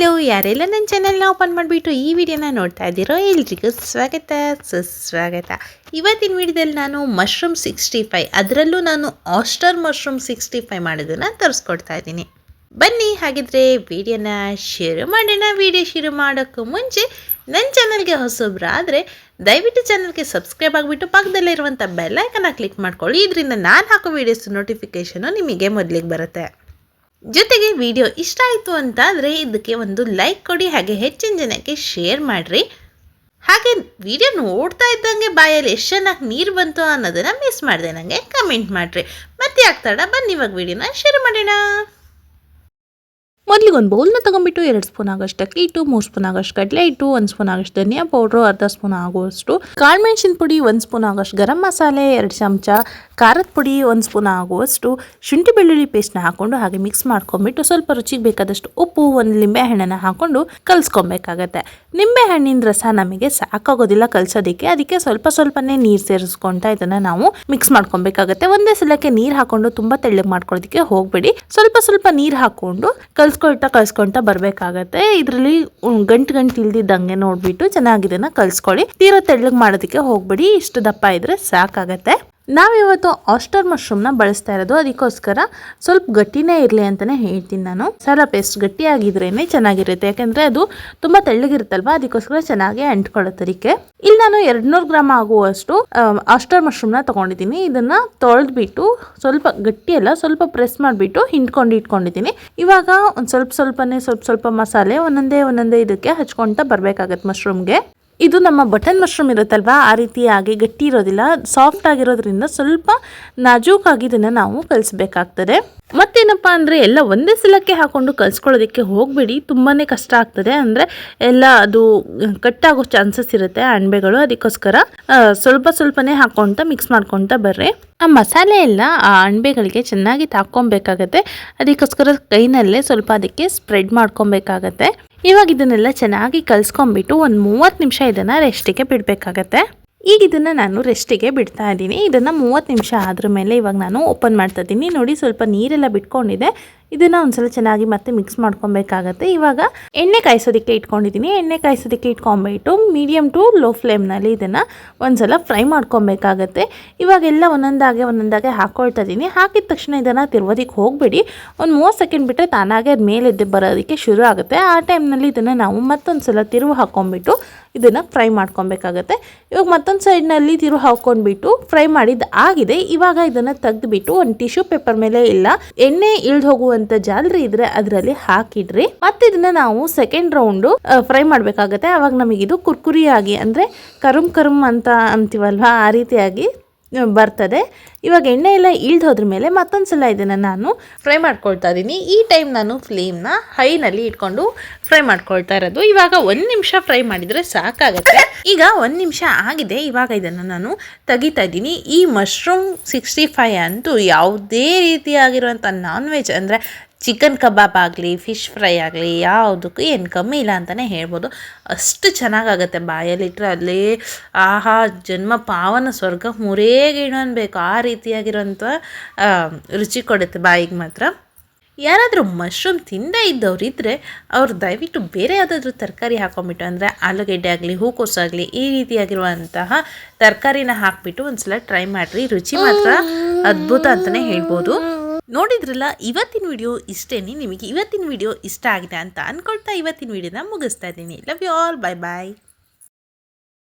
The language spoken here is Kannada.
ಹಲೋ, ಯಾರೆಲ್ಲ ನನ್ನ ಚಾನೆಲ್ನ ಓಪನ್ ಮಾಡಿಬಿಟ್ಟು ಈ ವಿಡಿಯೋನ ನೋಡ್ತಾ ಇದ್ದೀರೋ ಎಲ್ರಿಗೂ ಸ್ವಾಗತ ಸುಸ್ವಾಗತ. ಇವತ್ತಿನ ವಿಡಿಯೋದಲ್ಲಿ ನಾನು ಮಶ್ರೂಮ್ 65 ಅದರಲ್ಲೂ ನಾನು ಆಸ್ಟರ್ ಮಶ್ರೂಮ್ 65 ಮಾಡೋದನ್ನು ತೋರಿಸ್ಕೊಡ್ತಾ ಇದ್ದೀನಿ. ಬನ್ನಿ ಹಾಗಿದ್ರೆ ವಿಡಿಯೋನ ಶುರು ಮಾಡೋಣ. ವಿಡಿಯೋ ಶುರು ಮಾಡೋಕ್ಕೂ ಮುಂಚೆ ನನ್ನ ಚಾನಲ್ಗೆ ಹೊಸಬ್ರಾದರೆ ದಯವಿಟ್ಟು ಚಾನಲ್ಗೆ ಸಬ್ಸ್ಕ್ರೈಬ್ ಆಗಿಬಿಟ್ಟು ಪಕ್ಕದಲ್ಲಿರುವಂಥ ಬೆಲ್ ಐಕನ್ನ ಕ್ಲಿಕ್ ಮಾಡ್ಕೊಳ್ಳಿ. ಇದರಿಂದ ನಾನು ಹಾಕೋ ವೀಡಿಯೋಸ್ ನೋಟಿಫಿಕೇಷನು ನಿಮಗೆ ಮೊದಲಿಗೆ ಬರುತ್ತೆ. ಜೊತೆಗೆ ವಿಡಿಯೋ ಇಷ್ಟ ಆಯಿತು ಅಂತಾದರೆ ಇದಕ್ಕೆ ಒಂದು ಲೈಕ್ ಕೊಡಿ, ಹಾಗೆ ಹೆಚ್ಚಿನ ಜನಕ್ಕೆ ಶೇರ್ ಮಾಡಿರಿ. ಹಾಗೆ ವಿಡಿಯೋ ನೋಡ್ತಾ ಇದ್ದಂಗೆ ಬಾಯಲ್ಲಿ ಎಷ್ಟು ಚೆನ್ನಾಗಿ ನೀರು ಬಂತು ಅನ್ನೋದನ್ನು ಮಿಸ್ ಮಾಡಿದೆ ನನಗೆ ಕಮೆಂಟ್ ಮಾಡಿರಿ. ಮತ್ತೆ ಆಗ್ತಾಡ ಬನ್ನಿ ಇವಾಗ ವಿಡಿಯೋನ ಶುರು ಮಾಡೋಣ. ಮೊದಲಿಗೆ ಒಂದು ಬೌಲ್ನ ತೊಗೊಂಬಿಟ್ಟು 2 ಸ್ಪೂನ್ ಆಗೋಷ್ಟು ಅಕ್ಕಿ ಹಿಟ್ಟು, 3 ಸ್ಪೂನ್ ಆಗೋಷ್ಟು ಕಡಲೆ ಹಿಟ್ಟು, 1 ಸ್ಪೂನ್ ಆಗೋಷ್ಟು ಧನಿಯಾ ಪೌಡ್ರು, ಅರ್ಧ ಸ್ಪೂನ್ ಆಗುವಷ್ಟು ಕಾಳು ಮೆಣಸಿನ ಪುಡಿ, 1 ಸ್ಪೂನ್ ಆಗೋಷ್ಟು ಗರಂ ಮಸಾಲೆ, 2 ಚಮಚ ಖಾರದ ಪುಡಿ, 1 ಸ್ಪೂನ್ ಆಗುವಷ್ಟು ಶುಂಠಿ ಬೆಳ್ಳುಳ್ಳಿ ಪೇಸ್ಟ್ನ ಹಾಕ್ಕೊಂಡು ಹಾಗೆ ಮಿಕ್ಸ್ ಮಾಡ್ಕೊಂಬಿಟ್ಟು ಸ್ವಲ್ಪ ರುಚಿಗೆ ಬೇಕಾದಷ್ಟು ಉಪ್ಪು, 1 ಲಿಂಬೆ ಹಣ್ಣನ್ನು ಹಾಕ್ಕೊಂಡು ಕಲಿಸ್ಕೊಬೇಕಾಗತ್ತೆ. ನಿಂಬೆ ಹಣ್ಣಿನ ರಸ ನಮಗೆ ಸಾಕಾಗೋದಿಲ್ಲ ಕಲಸೋದಕ್ಕೆ, ಅದಕ್ಕೆ ಸ್ವಲ್ಪನೇ ನೀರು ಸೇರಿಸ್ಕೊತಾ ಇದನ್ನು ನಾವು ಮಿಕ್ಸ್ ಮಾಡ್ಕೊಬೇಕಾಗತ್ತೆ. ಒಂದೇ ಸಲಕ್ಕೆ ನೀರು ಹಾಕ್ಕೊಂಡು ತುಂಬ ತೆಳ್ಳಗೆ ಮಾಡ್ಕೊಳ್ಳೋದಕ್ಕೆ ಹೋಗಬೇಡಿ. ಸ್ವಲ್ಪ ನೀರು ಹಾಕ್ಕೊಂಡು ಕಲ್ಸ್ಕೊಳ್ತಾ ಬರಬೇಕಾಗತ್ತೆ. ಇದರಲ್ಲಿ ಗಂಟು ಇಲ್ದಿದ್ದಂಗೆ ನೋಡ್ಬಿಟ್ಟು ಚೆನ್ನಾಗಿದನ್ನ ಕಲ್ಸ್ಕೊಳ್ಳಿ. ತೀರಾ ತೆಳ್ಳಗೆ ಮಾಡೋದಕ್ಕೆ ಹೋಗ್ಬೇಡಿ, ಇಷ್ಟು ದಪ್ಪ ಇದ್ರೆ ಸಾಕಾಗತ್ತೆ. ನಾವಿವತ್ತು ಆಸ್ಟರ್ ಮಶ್ರೂಮ್ನ ಬಳಸ್ತಾ ಇರೋದು, ಅದಕ್ಕೋಸ್ಕರ ಸ್ವಲ್ಪ ಗಟ್ಟಿನೇ ಇರಲಿ ಅಂತಲೇ ಹೇಳ್ತೀನಿ ನಾನು. ಮಸಾಲ ಪೇಸ್ಟ್ ಗಟ್ಟಿಯಾಗಿದ್ರೇನೆ ಚೆನ್ನಾಗಿರುತ್ತೆ, ಯಾಕೆಂದರೆ ಅದು ತುಂಬ ತೆಳ್ಳಗಿರುತ್ತಲ್ವ, ಅದಕ್ಕೋಸ್ಕರ ಚೆನ್ನಾಗಿ ಅಂಟ್ಕೊಳ್ಳುತ್ತೆ. ಅದಕ್ಕೆ ಇಲ್ಲಿ ನಾನು 200 ಗ್ರಾಮ್ ಆಗುವಷ್ಟು ಆಸ್ಟರ್ ಮಶ್ರೂಮ್ನ ತೊಗೊಂಡಿದ್ದೀನಿ. ಇದನ್ನು ತೊಳೆದ್ಬಿಟ್ಟು ಸ್ವಲ್ಪ ಗಟ್ಟಿಯಲ್ಲ, ಸ್ವಲ್ಪ ಪ್ರೆಸ್ ಮಾಡಿಬಿಟ್ಟು ಇಟ್ಕೊಂಡಿದ್ದೀನಿ. ಇವಾಗ ಒಂದು ಸ್ವಲ್ಪ ಮಸಾಲೆ ಒಂದೊಂದೇ ಇದಕ್ಕೆ ಹಚ್ಕೊಳ್ತಾ ಬರಬೇಕಾಗತ್ತೆ ಮಶ್ರೂಮ್ಗೆ. ಇದು ನಮ್ಮ ಬಟನ್ ಮಶ್ರೂಮ್ ಇರುತ್ತಲ್ವ, ಆ ರೀತಿಯಾಗಿ ಗಟ್ಟಿ ಇರೋದಿಲ್ಲ, ಸಾಫ್ಟ್ ಆಗಿರೋದ್ರಿಂದ ಸ್ವಲ್ಪ ನಾಜೂಕಾಗಿ ಇದನ್ನು ನಾವು ಕಲಿಸ್ಬೇಕಾಗ್ತದೆ. ಮತ್ತೇನಪ್ಪ ಅಂದರೆ ಎಲ್ಲ ಒಂದೇ ಸಲಕ್ಕೆ ಹಾಕ್ಕೊಂಡು ಕಲಿಸ್ಕೊಳ್ಳೋದಕ್ಕೆ ಹೋಗಬೇಡಿ, ತುಂಬಾ ಕಷ್ಟ ಆಗ್ತದೆ. ಅಂದರೆ ಎಲ್ಲ ಅದು ಕಟ್ಟಾಗೋ ಚಾನ್ಸಸ್ ಇರುತ್ತೆ ಅಣಬೆಗಳು, ಅದಕ್ಕೋಸ್ಕರ ಸ್ವಲ್ಪನೇ ಹಾಕ್ಕೊಳ್ತಾ ಮಿಕ್ಸ್ ಮಾಡ್ಕೊಳ್ತಾ ಬರ್ರಿ. ಆ ಮಸಾಲೆ ಎಲ್ಲ ಆ ಅಣಬೆಗಳಿಗೆ ಚೆನ್ನಾಗಿ ತಾಕ್ಕೊಬೇಕಾಗತ್ತೆ, ಅದಕ್ಕೋಸ್ಕರ ಕೈನಲ್ಲೇ ಸ್ವಲ್ಪ ಅದಕ್ಕೆ ಸ್ಪ್ರೆಡ್ ಮಾಡ್ಕೊಬೇಕಾಗತ್ತೆ. ಇವಾಗ ಇದನ್ನೆಲ್ಲ ಚೆನ್ನಾಗಿ ಕಲಿಸ್ಕೊಂಡ್ಬಿಟ್ಟು ಒಂದು 30 ನಿಮಿಷ ಇದನ್ನು ರೆಸ್ಟಿಗೆ ಬಿಡಬೇಕಾಗತ್ತೆ. ಈಗ ಇದನ್ನು ನಾನು ರೆಸ್ಟಿಗೆ ಬಿಡ್ತಾ ಇದ್ದೀನಿ. ಇದನ್ನು 30 ನಿಮಿಷ ಆದ್ರ ಮೇಲೆ ಇವಾಗ ನಾನು ಓಪನ್ ಮಾಡ್ತಾ ಇದ್ದೀನಿ. ನೋಡಿ, ಸ್ವಲ್ಪ ನೀರೆಲ್ಲ ಬಿಟ್ಕೊಂಡಿದೆ. ಇದನ್ನು ಒಂದ್ಸಲ ಚೆನ್ನಾಗಿ ಮತ್ತೆ ಮಿಕ್ಸ್ ಮಾಡ್ಕೊಬೇಕಾಗತ್ತೆ. ಇವಾಗ ಎಣ್ಣೆ ಕಾಯಿಸೋದಕ್ಕೆ ಇಟ್ಕೊಂಡಿದ್ದೀನಿ. ಎಣ್ಣೆ ಕಾಯಿಸೋದಕ್ಕೆ ಇಟ್ಕೊಂಡ್ಬಿಟ್ಟು ಮೀಡಿಯಮ್ ಟು ಲೋ ಫ್ಲೇಮ್ನಲ್ಲಿ ಇದನ್ನು ಒಂದ್ಸಲ ಫ್ರೈ ಮಾಡ್ಕೊಬೇಕಾಗತ್ತೆ. ಇವಾಗೆಲ್ಲ ಒಂದೊಂದಾಗೆ ಹಾಕ್ಕೊಳ್ತಾ ಇದ್ದೀನಿ. ಹಾಕಿದ ತಕ್ಷಣ ಇದನ್ನು ತಿರುಗೋದಕ್ಕೆ ಹೋಗಬೇಡಿ. ಒಂದು 30 ಸೆಕೆಂಡ್ ಬಿಟ್ಟರೆ ತಾನಾಗೆ ಅದು ಮೇಲೆದ್ದು ಬರೋದಕ್ಕೆ ಶುರು ಆಗುತ್ತೆ. ಆ ಟೈಮ್ನಲ್ಲಿ ಇದನ್ನು ನಾವು ಮತ್ತೊಂದು ಸಲ ತಿರುವು ಹಾಕ್ಕೊಂಡ್ಬಿಟ್ಟು ಇದನ್ನು ಫ್ರೈ ಮಾಡ್ಕೊಬೇಕಾಗತ್ತೆ. ಇವಾಗ ಮತ್ತೊಂದು ಸೈಡ್ನಲ್ಲಿ ತಿರುವು ಹಾಕ್ಕೊಂಡ್ಬಿಟ್ಟು ಫ್ರೈ ಮಾಡಿದ್ದು ಆಗಿದೆ. ಇವಾಗ ಇದನ್ನು ತೆಗೆದುಬಿಟ್ಟು ಒಂದು ಟಿಶ್ಯೂ ಪೇಪರ್ ಮೇಲೆ ಇಲ್ಲ ಎಣ್ಣೆ ಇಳ್ದು ಹೋಗುವಂಥ ಜಾಲರಿ ಇದ್ರೆ ಅದರಲ್ಲಿ ಹಾಕಿಡ್ರಿ. ಮತ್ತೆ ಇದನ್ನ ನಾವು ಸೆಕೆಂಡ್ ರೌಂಡ್ ಫ್ರೈ ಮಾಡ್ಬೇಕಾಗತ್ತೆ. ಅವಾಗ ನಮಗಿದು ಕುರ್ಕುರಿಯಾಗಿ ಅಂದರೆ ಕರುಮ್ ಅಂತ ಅಂತೀವಲ್ವಾ, ಆ ರೀತಿಯಾಗಿ ಬರ್ತದೆ. ಇವಾಗ ಎಣ್ಣೆ ಎಲ್ಲ ಇಳ್ದು ಹೋದ್ರ ಮೇಲೆ ಮತ್ತೊಂದ್ಸಲ ಇದನ್ನು ನಾನು ಫ್ರೈ ಮಾಡ್ಕೊಳ್ತಾ ಇದ್ದೀನಿ. ಈ ಟೈಮ್ ನಾನು ಫ್ಲೇಮ್ನ ಹೈನಲ್ಲಿ ಇಟ್ಕೊಂಡು ಫ್ರೈ ಮಾಡ್ಕೊಳ್ತಾ ಇರೋದು. ಇವಾಗ 1 ನಿಮಿಷ ಫ್ರೈ ಮಾಡಿದರೆ ಸಾಕಾಗತ್ತೆ. ಈಗ 1 ನಿಮಿಷ ಆಗಿದೆ. ಇವಾಗ ಇದನ್ನು ನಾನು ತೆಗಿತಾ ಇದ್ದೀನಿ. ಈ ಮಶ್ರೂಮ್ 65 ಅಂತೂ ಯಾವುದೇ ರೀತಿಯಾಗಿರುವಂಥ ನಾನ್ ವೆಜ್ ಅಂದರೆ ಚಿಕನ್ ಕಬಾಬ್ ಆಗಲಿ, ಫಿಶ್ ಫ್ರೈ ಆಗಲಿ, ಯಾವುದಕ್ಕೂ ಏನು ಕಮ್ಮಿ ಇಲ್ಲ ಅಂತಲೇ ಹೇಳ್ಬೋದು. ಅಷ್ಟು ಚೆನ್ನಾಗಾಗತ್ತೆ, ಬಾಯಲ್ಲಿಟ್ಟರೆ ಅಲ್ಲೇ ಆಹಾ ಜನ್ಮ ಪಾವನ ಸ್ವರ್ಗ ಮುರೇಗೇಣು ಅನ್ಬೇಕು, ಆ ರೀತಿಯಾಗಿರೋಂಥ ರುಚಿ ಕೊಡುತ್ತೆ ಬಾಯಿಗೆ ಮಾತ್ರ. ಯಾರಾದರೂ ಮಶ್ರೂಮ್ ತಿಂದೇ ಇದ್ದವರಿದ್ದರೆ ಅವ್ರು ದಯವಿಟ್ಟು ಬೇರೆ ಯಾವುದಾದ್ರೂ ತರಕಾರಿ ಹಾಕೊಂಡ್ಬಿಟ್ಟು, ಅಂದರೆ ಆಲೂಗೆಡ್ಡೆ ಆಗಲಿ, ಹೂಕೋಸಾಗಲಿ, ಈ ರೀತಿಯಾಗಿರುವಂತಹ ತರಕಾರಿನ ಹಾಕಿಬಿಟ್ಟು ಒಂದ್ಸಲ ಟ್ರೈ ಮಾಡಿರಿ. ರುಚಿ ಮಾತ್ರ ಅದ್ಭುತ ಅಂತಲೇ ಹೇಳ್ಬೋದು. ನೋಡಿದ್ರಲ್ಲ, ಇವತ್ತಿನ ವಿಡಿಯೋ ಇಷ್ಟೇನೆ. ನಿಮಗೆ ಇವತ್ತಿನ ವಿಡಿಯೋ ಇಷ್ಟ ಆಗಿದೆ ಅಂತ ಅಂದ್ಕೊಳ್ತಾ ಇವತ್ತಿನ ವಿಡಿಯೋನ ಮುಗಿಸ್ತಾ ಇದ್ದೀನಿ. Love you all, bye bye.